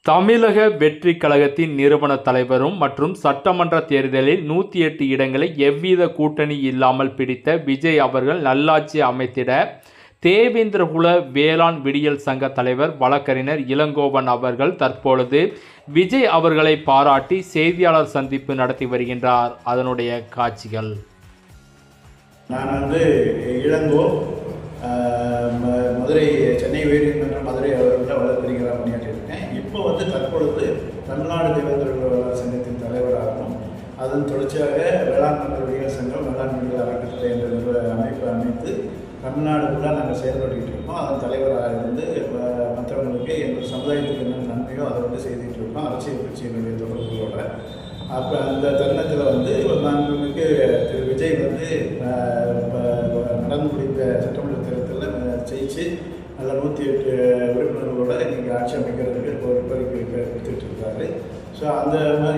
தமிழக வெற்றி கழகத்தின் நிறுவன தலைவரும் மற்றும் சட்டமன்ற தேர்தலில் 108 இடங்களை எவ்வித கூட்டணி இல்லாமல் பிடித்த விஜய் அவர்கள் நல்லாட்சி அமைத்திட தேவேந்திரகுல வேளாண் விடியல் சங்க தலைவர் வழக்கறிஞர் இளங்கோவன் அவர்கள் தற்பொழுது விஜய் அவர்களை பாராட்டி செய்தியாளர் சந்திப்பு நடத்தி வருகின்றார். அதனுடைய காட்சிகள். நான் இளங்கோ, மதுரை சென்னை உயர்நீதிமன்ற மதுரை அவர்களில் வழக்கறிஞராக பணியாற்றியிருக்கேன். இப்போ தற்பொழுது தமிழ்நாடு தேவேந்திர சங்கத்தின் தலைவராகவும் அதன் தொடர்ச்சியாக வேளாண் மக்களுடைய சங்கம் வேளாண் மக்கள் அறக்கட்டளை என்ற அமைப்பை அமைத்து தமிழ்நாடு ஃபுல்லாக நாங்கள் செயல்பட்டுக்கிட்டு இருக்கோம். அதன் தலைவராக இருந்து மற்றவங்களுக்கு எங்கள் சமுதாயத்துக்கு என்ன நன்மையோ அதை செய்துகிட்டு இருக்கோம் அரசியல் கட்சியினுடைய தொடர்புகளோட. அப்போ அந்த தருணத்தில் மாண்புமிகு திரு விஜய் நடந்து முடிந்த சட்டமன்ற தேர்தலில் ஜெயிச்சு நல்ல 108 உறுப்பினர்களோட இன்றைக்கி ஆட்சி அமைக்கிறதுக்கு பொறுப்பளிப்பு கொடுத்துட்டு இருக்காரு. ஸோ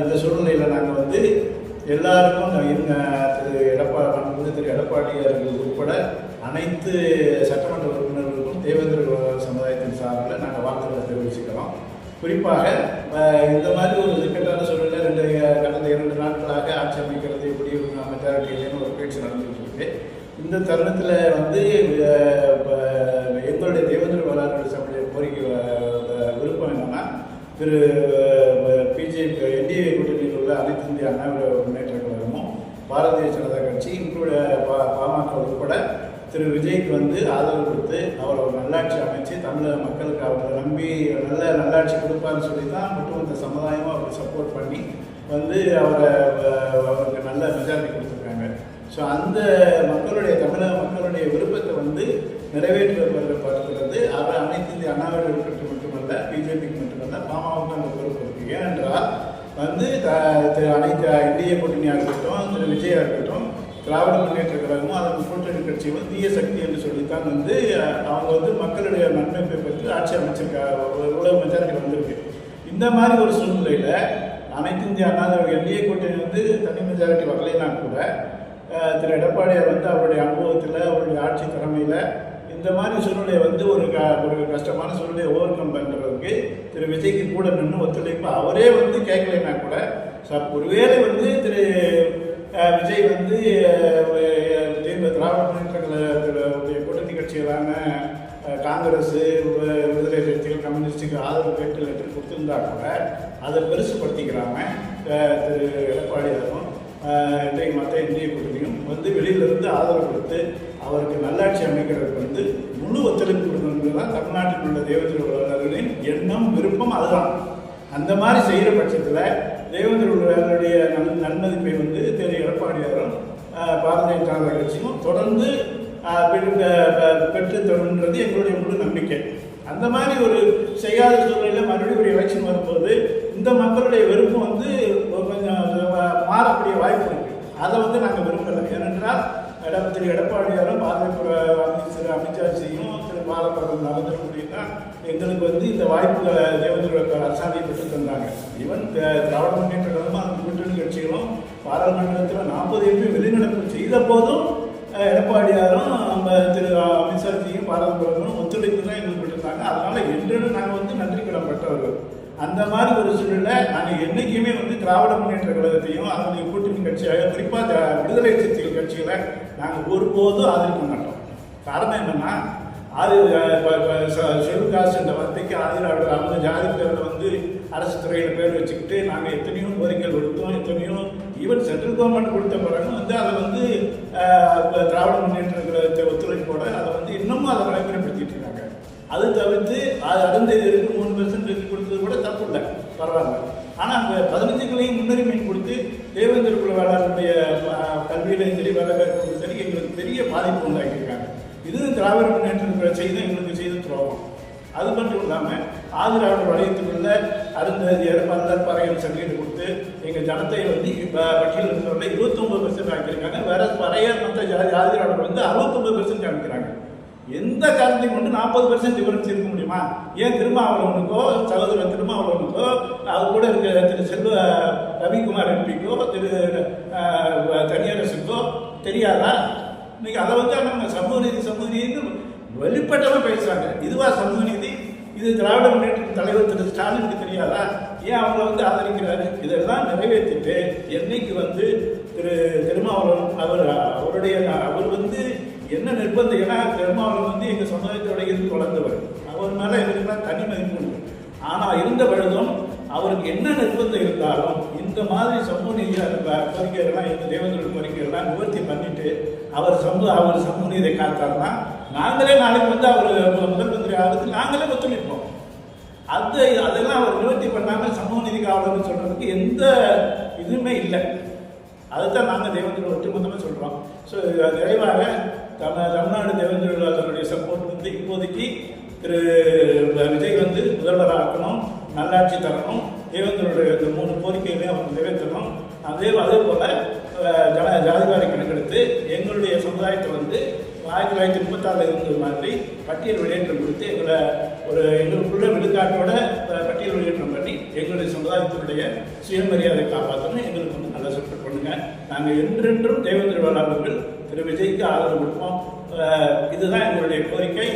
இந்த சூழ்நிலையில் நாங்கள் எல்லாருக்கும் திரு எடப்பாடி அவர்கள் உட்பட அனைத்து சட்டமன்ற உறுப்பினர்களுக்கும் தேவேந்திர சமுதாயத்தின் சார்பில் நாங்கள் வாழ்த்துக்களை தெரிவிச்சுக்கிறோம். குறிப்பாக இந்த மாதிரி ஒரு இக்கட்டான சூழ்நிலை கடந்த 2 நாட்களாக ஆட்சி அமைக்கிறது எப்படி மெஜாரிட்டியிலேன்னு ஒரு பேச்சு நடந்துகிட்டு இருக்கு. இந்த தருணத்தில் எங்களுடைய தேவேந்திர வேளாண் சபையுடைய கோரிக்கை விருப்பம் என்னன்னா, திரு பிஜேபி என்டிஏ கூட்டணியில் உள்ள அனைத்து இந்திய அண்ணா முன்னேற்ற கழகமும் பாரதிய ஜனதா கட்சி பாமக உட்பட திரு விஜய்க்கு ஆதரவு கொடுத்து அவர் ஒரு நல்லாட்சி அமைச்சு தமிழக மக்களுக்கு அவரை நம்பி நல்லாட்சி கொடுப்பான்னு சொல்லி தான் ஒட்டுமொத்த சமுதாயமும் அவருக்கு சப்போர்ட் பண்ணி அவருக்கு நல்ல மெஜாரிட்டி கொடுத்துருக்காங்க. ஸோ அந்த தமிழக மக்களுடைய விருப்பத்தை நிறைவேற்றுவது அவர் அனைத்து இந்திய அண்ணாவிட விருப்பத்துக்கு மட்டுமல்ல, பிஜேபிக்கு மட்டுமல்ல, பாமகவுக்கு அந்த பொறுப்பு இருக்குது. ஏனென்றால் அனைத்து இந்திய கூட்டணியாக இருக்கட்டும், திரு விஜயாக இருக்கட்டும், திராவிட முன்னேற்ற கழகமும் அதன் கூட்டணி கட்சிகளும் தீய சக்தி என்று சொல்லித்தான் அவங்க மக்களுடைய நன்மை பெற்று ஆட்சி அமைச்சிருக்காங்க. இவ்வளவு மெஜாரிட்டி வந்திருக்கு. இந்த மாதிரி ஒரு சூழ்நிலையில் அனைத்து இந்திய அண்ணா என்டிஏ கூட்டணி தனி மெஜாரிட்டி வரலைன்னா கூட திரு எடப்பாடியார் அவருடைய அனுபவத்தில் அவருடைய ஆட்சி திறமையில் இந்த மாதிரி சூழ்நிலையை ஒரு கஷ்டமான சூழ்நிலையை ஓவர் கம் பண்ணுறதுக்கு திரு விஜய்க்கு கூட நின்று ஒத்துழைப்பு அவரே கேட்கலைன்னா கூட ஒருவேளை திரு விஜய் திராவிட முன்னேற்ற கழகத்துடைய கூட்டணி கட்சிகளான காங்கிரஸ், விடுதலை சிறுத்தைகள், கம்யூனிஸ்டுக்கு ஆதரவு கேட்டு லெட்டர் கொடுத்துருந்தா கூட அதை பெருசுப்படுத்திக்கிறாம திரு எடப்பாடியாரும் இன்றைக்கு மற்ற இந்திய கூட்டணியும் வெளியிலிருந்து ஆதரவு கொடுத்து அவருக்கு நல்லாட்சி அமைக்கிறதுக்கு முழு ஒத்துழைப்பு கொடுக்கணுங்கிறது தான் தமிழ்நாட்டில் உள்ள தேவேந்திர வேளாளர்களின் எண்ணம், விருப்பம். அதுதான் அந்த மாதிரி செய்கிற பட்சத்தில் தேவேந்திர வேளாளருடைய நன்மதிப்பை திரு எடப்பாடியாரும் பாரதிய ஜனதா கட்சியும் தொடர்ந்து பெற்று தருன்றது எங்களுடைய முழு நம்பிக்கை. அந்த மாதிரி ஒரு செய்யாத சூழ்நிலையில் மறுபடியும் ஒரு எலெக்ஷன் வரும்போது இந்த மக்களுடைய விருப்பம் கொஞ்சம் மாறக்கூடிய வாய்ப்பு இருக்குது. அதை நாங்கள் விரும்பலை. ஏனென்றால் திரு எடப்பாடியாரும் திரு அமித்ஷாஜியும் திரு பாலபிரதமர் நரேந்திர மோடியும் தான் எங்களுக்கு இந்த வாய்ப்புகளை தேவேந்திர அரசாங்கம் பெற்று தந்தாங்க. ஈவன் திராவிட முன்னேற்ற கழகமும் அந்த கூட்டணி கட்சிகளும் பாராளுமன்றத்தில் 40 MP வெளிநடப்பு செய்த போதும் எடப்பாடியாரும் திரு அமித்ஷாஜியும் பாரதபிரதமரும் ஒத்துழைப்பு தான் எங்களுக்கு பெற்றிருந்தாங்க. அதனால என்றும் நாங்கள் நன்றி கடன்பட்டவர்கள். அந்த மாதிரி ஒரு சூழ்நிலை நாங்கள் என்றைக்குமே திராவிட முன்னேற்ற கழகத்தையும் அதனுடைய கூட்டணி கட்சியாக குறிப்பாக விடுதலை சிறுத்தைகள் கட்சிகளை நாங்கள் ஒருபோதும் ஆதரிக்க மாட்டோம். காரணம் என்னன்னா, ஷெட்யூல் காஸ்ட் என்ற வார்த்தைக்கு ஆதரவாளர் அவங்க ஜாதி பேரில் அரசு துறையில் பேர் வச்சுக்கிட்டு நாங்கள் எத்தனையோ கோரிக்கைகள் கொடுத்தோம். எத்தனையோ ஈவன் சென்ட்ரல் கவர்மெண்ட் கொடுத்த பிறகு அதை திராவிட முன்னேற்ற கழகத்தை ஒத்துழைப்போட அதை இன்னமும் அதை நடைமுறைப்படுத்திட்டு இருக்காங்க. அது தவிர்த்து அருந்ததியருக்கு 3% கொடுத்தது கூட தப்பு இல்லை, பரவாயில்ல. ஆனால் அந்த 15களையும் முன்னுரிமை கொடுத்து தேவேந்திர குல வேளாளருடைய கல்வியிலையும் சரி வேலைவாய்ப்புகளும் சரி எங்களுக்கு பெரிய பாதிப்பு உண்டாக்கியிருக்காங்க. இது திராவிட முன்னேற்ற செய்த எங்களுக்கு செய்த துரோகம். அது மட்டும் இல்லாமல் ஆதிராவிடர் வளையத்துக்குள்ள அருந்ததியர் பல்லர் பறையல் சர்டிஃபிகேட் கொடுத்து எங்கள் ஜனத்தை பட்டியல் இருக்கிறவங்க 29% ஆக்கியிருக்காங்க. வேற பறையர் மற்ற ஆதிராவிடர் 69% ஆக்கிக்கிறாங்க. எந்த காரணத்தையும் கொண்டு 40% டிஃபரன்ஸ் இருக்க முடியுமா? ஏன் திருமாவளவனுக்கோ சகோதரர் திருமாவளவனுக்கோ அது கூட இருக்க திரு செல்வ ரவிக்குமார் எம்பிக்கோ திரு தனியரசுக்கோ தெரியாதா? இன்னைக்கு அதை நம்ம சமூக நீதினு வெளிப்பட்டமாக பேசுகிறாங்க. இதுவா சமூக நீதி? இது திராவிட முன்னேற்ற தலைவர் திரு ஸ்டாலினுக்கு தெரியாதா? ஏன் அவங்கள வந்து ஆதரிக்கிறாரு? இதெல்லாம் நிறைவேற்றிட்டு என்னைக்கு வந்து திருமாவளவன் அவர் வந்து என்ன நிர்பந்தம், ஏன்னா திருமாவளவன் வந்து எங்கள் சமுதாயத்தோட இருந்து வளர்ந்தவர், அவர் மேலே எங்களுக்குலாம் தனி மதிப்பு உண்டு. ஆனால் இருந்த பொழுதும் அவருக்கு என்ன நிர்பந்தம் இருந்தாலும் இந்த மாதிரி சமூக நீதியாக கோரிக்கைகள்லாம் இந்த தேவேந்திரோட கோரிக்கைகள்லாம் நிவர்த்தி பண்ணிட்டு அவர் சமூக நீதியை காத்தாருன்னா நாங்களே நாளைக்கு வந்து அவர் முதல் மந்திரி ஆகிறதுக்கு நாங்களே ஒத்துழைப்போம். அதெல்லாம் அவர் நிவர்த்தி பண்ணாமல் சமூக நீதி காவலர்னு சொல்றதுக்கு எந்த இதுவுமே இல்லை. அதுதான் நாங்கள் தேவேந்திர ஒட்டுமொத்தமாக சொல்கிறோம். ஸோ நிறைவாக தமிழ்நாடு தேவேந்திரோடைய சப்போர்ட் வந்து இப்போதைக்கு திரு விஜய் வந்து முதல்வராக ஆக்கணும், நல்லாட்சி தரணும், தேவேந்திரோடைய இந்த 3 கோரிக்கைகளையும் அவர் நிறைவேற்றணும். அதே போல் ஜாதிவாரி கணக்கெடுத்து எங்களுடைய சமுதாயத்தை வந்து 1934 இருந்தது மாதிரி பட்டியல் வெளியேற்றம் கொடுத்து எங்களுக்குள்ள விழுக்காட்டோட பட்டியல் வெளியேற்றம் பண்ணி எங்களுடைய சமுதாயத்தினுடைய சுயமரியாதை காப்பாற்றணும். எங்களுக்கு வந்து நல்லா சப்போர்ட் பண்ணுங்க. நாங்கள் என்றென்றும் தேவேந்திர வேளாளர்கள் திரு விஜய்க்கு ஆதரவு கொடுப்போம். இதுதான் எங்களுடைய கோரிக்கை.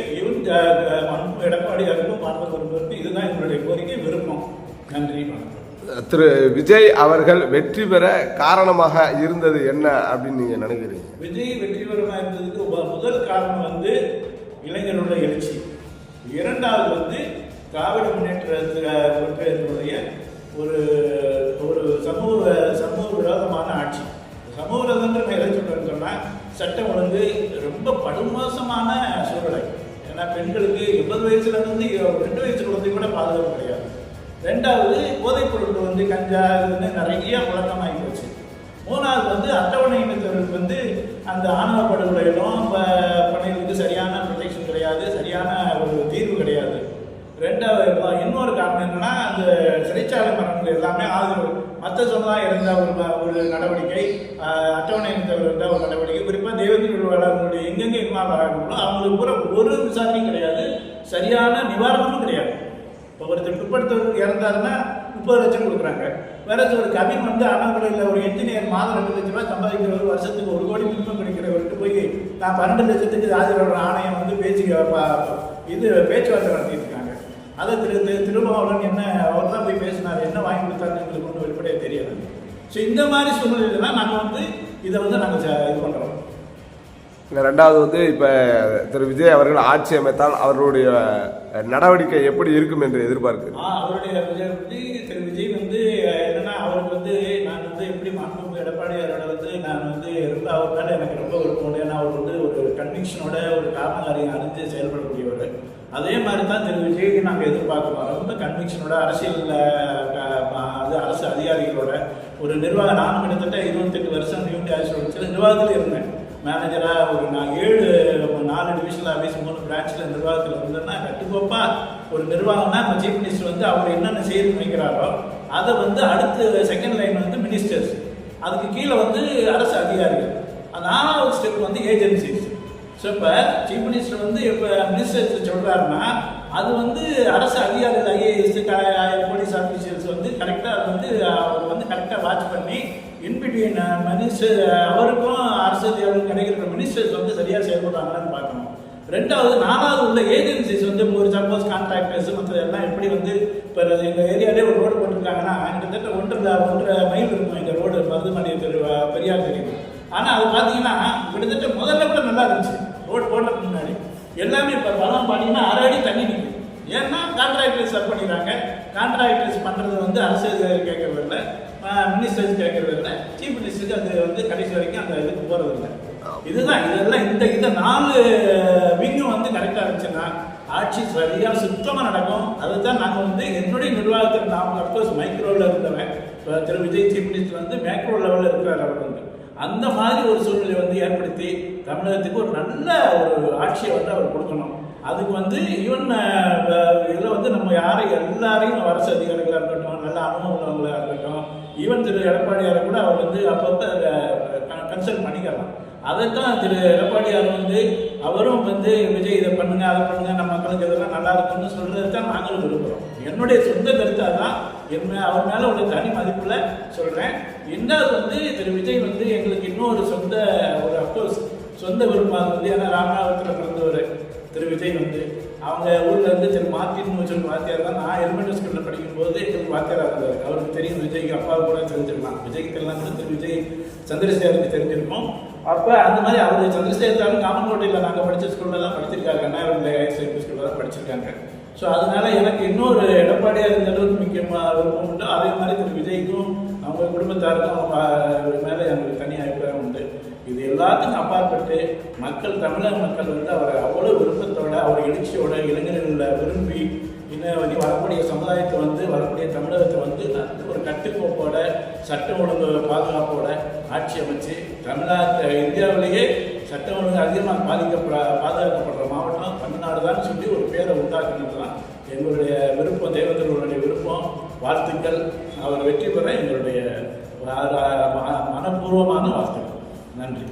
எடப்பாடியாருக்கும் பார்ப்பதற்கும் இதுதான் எங்களுடைய கோரிக்கை, விருப்பம். நன்றி, வணக்கம். திரு விஜய் அவர்கள் வெற்றி பெற காரணமாக இருந்தது என்ன அப்படின்னு நீங்க நினைக்கிறீங்க? விஜய் வெற்றி பெறமாக இருந்ததுக்கு முதல் காரணம் வந்து இளைஞருடைய எழுச்சி, இரண்டாவது வந்து திராவிட முன்னேற்றத்தினுடைய ஒரு சமூக விரோதமான ஆட்சி. சமூக விரோதம் எதை சொல்றேன்னு சொன்னா சட்டம் ஒழுங்கு ரொம்ப படுமோசமான சூழ்நிலை. ஏன்னா பெண்களுக்கு 80 வயசுல இருந்து 2 வயசு குழந்தை கூட பாதுகாப்பு கிடையாது. ரெண்டாவது போதைப் பொருட்கள் வந்து கஞ்சா இதுன்னு நிறைய புழக்கமாகி போச்சு. மூணாவது வந்து அட்டவணை இனத்தவர்களுக்கு வந்து அந்த ஆணவ படுகொலைகளும் பணிகளுக்கு சரியான ப்ரொடெக்ஷன் கிடையாது, சரியான ஒரு தீர்வு கிடையாது. ரெண்டாவது இன்னொரு காரணம் என்னன்னா அந்த சிறைச்சாலை மரணங்கள் எல்லாமே மற்ற சமுதாயம் இருந்தால் ஒரு நடவடிக்கை, அட்டவணை இனத்தவர் இருந்தால் ஒரு நடவடிக்கை, குறிப்பாக தேவேந்திர வேளாளர்களுடைய எங்கெங்கே இன்வால்வ் ஆகணுமோ அவங்களுக்கு கூட ஒரு விசாரணையும் கிடையாது, சரியான நிவாரணமும் கிடையாது. இப்போ ஒருத்தர் பிற்படுத்தவருக்கு இறந்தாருன்னா 30 லட்சம் கொடுக்குறாங்க. வேற ஒரு கவின் வந்து அண்ணாமலையில் ஒரு என்ஜினியர் மாதம் 2 லட்ச ரூபாய் சம்பாதிக்கிறவர் வருஷத்துக்கு 1 கோடி மினிமம் கிடைக்கிறவர்கிட்ட போய் நான் 12 லட்சத்துக்கு ஆஜரோட ஆணையம் வந்து பேச்சுவார்த்தை நடத்திட்டு இருக்காங்க. அதை திருமாவளவன் என்ன அவர் தான் போய் பேசினார், என்ன வாங்கி கொடுத்தாருன்னு எங்களுக்கு ஒன்றும் வெளிப்படையாக தெரியாது. ஸோ இந்த மாதிரி சூழ்நிலையில தான் நாங்கள் வந்து இதை வந்து நாங்கள் இது பண்ணுறோம். ரெண்டாவது வந்து இப்போ திரு விஜய் அவர்கள் ஆட்சி அமைத்தால் அவர்களுடைய நடவடிக்கை எப்படி இருக்கும் என்று எதிர்பார்க்கு? அவருடைய திரு விஜய் வந்து என்னன்னா அவருக்கு வந்து நான் வந்து எப்படி மாண்புமிகு எடப்பாடியாரோட வந்து நான் வந்து அவர் மேலே எனக்கு ரொம்ப விருப்பம். ஏன்னா அவர் வந்து ஒரு கன்விக்ஷனோட ஒரு காரணம் அறிஞ்சு செயல்படக்கூடியவர். அதே மாதிரி தான் திரு விஜய்க்கு நாங்கள் எதிர்பார்க்கிறோம். ரொம்ப கன்விக்ஷனோட அரசு அதிகாரிகளோட ஒரு நிர்வாகம். நான் கிட்டத்தட்ட 28 வருஷம் யூனிட் ஆஃபீஸோட நிர்வாகத்தில் இருந்தேன். மேனேஜராக நான் 4 டிவிஷனல் ஆஃபீஸ் 3 பிரான்ச்சில் நிர்வாகத்தில் இருந்தேன்னா கண்டிப்பாக ஒரு நிர்வாகம்னா இப்போ சீஃப் மினிஸ்டர் வந்து அவர் என்னென்ன செய்து வைக்கிறாரோ அதை வந்து அடுத்து செகண்ட் லைன் வந்து மினிஸ்டர்ஸ், அதுக்கு கீழே வந்து அரசு அதிகாரிகள், 4வது ஸ்டெப் வந்து ஏஜென்சிஸ். ஸோ இப்போ சீஃப் மினிஸ்டர் வந்து இப்போ மினிஸ்டர்ஸ் சொல்கிறாருன்னா அது வந்து அரசு அதிகாரிகள் ஐஏஎஸ் போலீஸ் ஆஃபீஸர்ஸ் வந்து கரெக்டாக அது வந்து அவர் வந்து கரெக்டாக வாட்ச் பண்ணி இன்பிட்வீன் மினிஸ்டர் அவருக்கும் அரசு அதிகாரிகளுக்கும் கிடைக்கிற மினிஸ்டர்ஸ் வந்து சரியாக செயல்படுறாங்கன்னு பார்க்கணும். ரெண்டாவது 4வது உள்ள ஏஜென்சிஸ் வந்து ஒரு சப்போஸ் கான்ட்ராக்டர்ஸ் மற்ற எல்லாம் எப்படி வந்து இப்போ எங்கள் ஏரியாலே ஒரு ரோடு போட்டிருக்காங்கன்னா கிட்டத்தட்ட 1.5 மைல் இருக்கும் எங்கள் ரோடு மருதுமலை பெரியார் தெரியும். ஆனால் அது பார்த்தீங்கன்னா கிட்டத்தட்ட முதல்ல கூட நல்லா இருந்துச்சு ரோடு போடுறதுக்கு முன்னாடி. எல்லாமே இப்போ பலம் பார்த்தீங்கன்னா 6 அடி தண்ணி நிற்கும். ஏன்னா கான்ட்ராக்டர்ஸ் சர்வ் பண்ணிடுறாங்க. கான்ட்ராக்டர்ஸ் பண்ணுறது வந்து அரசு கேட்கறது இல்லை, மினிஸ்டர்ஸ் கேட்கறது இல்லை, சீஃப் மினிஸ்டருக்கு அது வந்து கடைசி வரைக்கும் அந்த இதுக்கு போகிறது இல்லை. இதெல்லாம் 4 விங்கும் வந்து கரெக்டாக இருந்துச்சுன்னா ஆட்சி சரியாக சுத்தமாக நடக்கும். அதுதான் நாங்கள் வந்து என்னுடைய நிர்வாகத்தில் நான் அப்கோர்ஸ் மைக்ரோவில் இருந்தவன். இப்போ திரு விஜய் சீஃப் மினிஸ்டர் வந்து மேக்ரோ லெவலில் இருக்கிறார். அவர் வந்து அந்த மாதிரி ஒரு சூழ்நிலை வந்து ஏற்படுத்தி தமிழகத்துக்கு ஒரு நல்ல ஒரு ஆட்சியை வந்து அவர் கொடுக்கணும். அதுக்கு வந்து ஈவன் இதில் வந்து நம்ம எல்லாரையும் அரசு அதிகாரிகளாக இருக்கட்டும், நல்ல அனுபவம் உள்ளவங்களாக இருக்கட்டும், ஈவன் திரு எடப்பாடியாரை கூட அவர் வந்து அப்பப்போ கன்சல்ட் பண்ணிக்கலாம். அதைத்தான் திரு எடப்பாடியார் வந்து அவரும் வந்து விஜய் இதை பண்ணுங்க அதை பண்ணுங்க நம்ம மக்களுக்கு இதெல்லாம் நல்லா இருக்குன்னு சொல்றது தான் நாங்களும் விரும்புகிறோம். என்னுடைய சொந்த கருத்தாக தான் அவர் மேலே உள்ள தனி மதிப்பில் சொல்கிறேன். ரெண்டாவது வந்து திரு விஜய் வந்து எங்களுக்கு இன்னொரு அப்கோர்ஸ் சொந்த விருப்பம் வந்து ஏன்னா ராமநாதபுரத்தில் பிறந்தவர் திரு விஜய் வந்து அவங்க ஊரில் இருந்து திரு மார்ட்டின்னு சொல்லி வாத்தியார் தான். நான் எலிமெண்டரி ஸ்கூலில் படிக்கும்போது எங்களுக்கு வாத்தியாராக இருந்தார். அவருக்கு தெரியும், விஜய்க்கு அப்பா கூட தெரிஞ்சிருக்கலாம், விஜய்க்கு எல்லாம் கூட திரு விஜய் சந்திரசேகருக்கு தெரிஞ்சிருக்கும். அப்போ அந்த மாதிரி அவர் சந்திரசேகர் காமன்கோட்டையில் நாங்கள் படித்த ஸ்கூலில் தான் படிச்சிருக்காங்க, அண்ணாவில ஹையர் செகண்டரி ஸ்கூலில் தான் படிச்சிருக்காங்க. ஸோ அதனால எனக்கு இன்னொரு எடப்பாடியாக இருந்த அளவுக்கு முக்கியமாக விருப்பம் உண்டு. அதே மாதிரி திரு விஜய்க்கும் அவங்க குடும்பத்தாருக்கும் அவங்க மேலே எனக்கு தனி அபிப்பிராயம் உண்டு. இது எல்லாத்துக்கும் அப்பாற்பட்டு மக்கள், தமிழக மக்கள் வந்து அவரை அவ்வளோ விருப்பத்தோட, அவர் எழுச்சியோட, இளைஞர்களை விரும்பி இன்னும் வரக்கூடிய சமுதாயத்தை வந்து, வரக்கூடிய தமிழகத்தை வந்து ஒரு கட்டுக்கோப்போட, சட்டம் ஒழுங்கு பாதுகாப்போட ஆட்சி அமைச்சு இந்தியாவிலேயே சட்டம் ஒழுங்கு அதிகமாக பாதுகாக்கப்படுற மாவட்டம் தமிழ்நாடு தான் சொல்லி ஒரு பேரை உண்டாக்குனது தான் எங்களுடைய விருப்பம், தேவேந்திரனுடைய விருப்பம். வாழ்த்துக்கள். அவர் வெற்றி பெற எங்களுடைய மனப்பூர்வமான வாழ்த்துக்கள். நன்றி.